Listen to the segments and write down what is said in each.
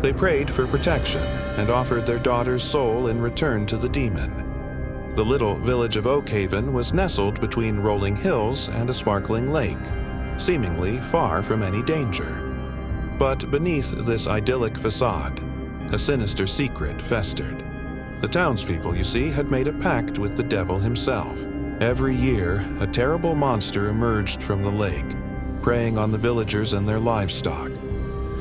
They prayed for protection and offered their daughter's soul in return to the demon. The little village of Oakhaven was nestled between rolling hills and a sparkling lake, seemingly far from any danger. But beneath this idyllic facade, a sinister secret festered. The townspeople, you see, had made a pact with the devil himself. Every year, a terrible monster emerged from the lake, preying on the villagers and their livestock.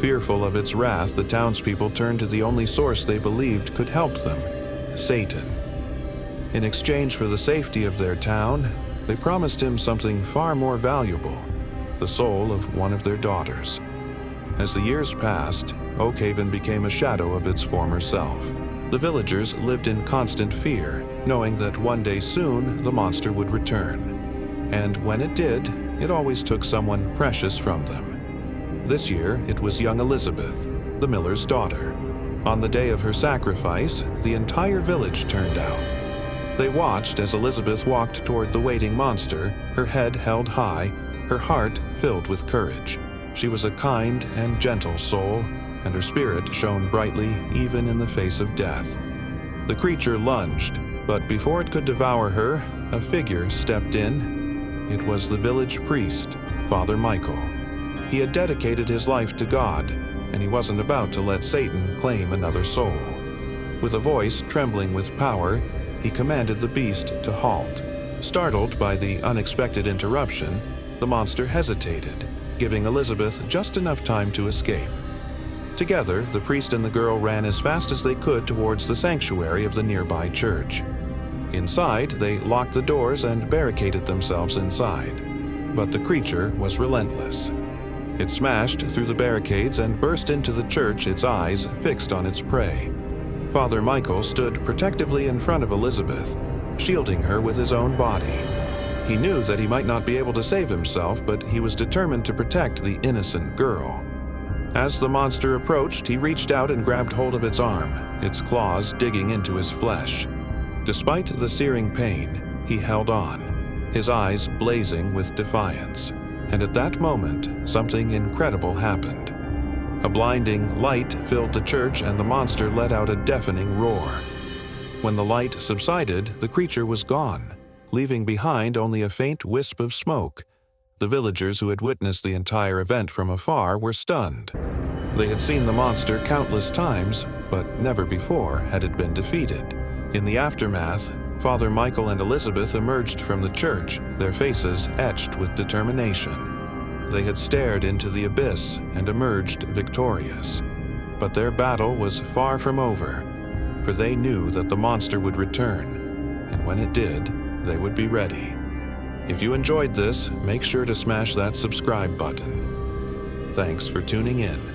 Fearful of its wrath, the townspeople turned to the only source they believed could help them, Satan. In exchange for the safety of their town, they promised him something far more valuable, the soul of one of their daughters. As the years passed, Oakhaven became a shadow of its former self. The villagers lived in constant fear, knowing that one day soon the monster would return. And when it did, it always took someone precious from them. This year, it was young Elizabeth, the miller's daughter. On the day of her sacrifice, the entire village turned out. They watched as Elizabeth walked toward the waiting monster, her head held high, her heart filled with courage. She was a kind and gentle soul, and her spirit shone brightly even in the face of death. The creature lunged, but before it could devour her, a figure stepped in. It was the village priest, Father Michael. He had dedicated his life to God, and he wasn't about to let Satan claim another soul. With a voice trembling with power, he commanded the beast to halt. Startled by the unexpected interruption, the monster hesitated, giving Elizabeth just enough time to escape. Together, the priest and the girl ran as fast as they could towards the sanctuary of the nearby church. Inside, they locked the doors and barricaded themselves inside. But the creature was relentless. It smashed through the barricades and burst into the church, its eyes fixed on its prey. Father Michael stood protectively in front of Elizabeth, shielding her with his own body. He knew that he might not be able to save himself, but he was determined to protect the innocent girl. As the monster approached, he reached out and grabbed hold of its arm, its claws digging into his flesh. Despite the searing pain, he held on, his eyes blazing with defiance. And at that moment, something incredible happened. A blinding light filled the church and the monster let out a deafening roar. When the light subsided, the creature was gone, leaving behind only a faint wisp of smoke. The villagers who had witnessed the entire event from afar were stunned. They had seen the monster countless times, but never before had it been defeated. In the aftermath, Father Michael and Elizabeth emerged from the church, their faces etched with determination. They had stared into the abyss and emerged victorious. But their battle was far from over, for they knew that the monster would return, and when it did, they would be ready. If you enjoyed this, make sure to smash that subscribe button. Thanks for tuning in.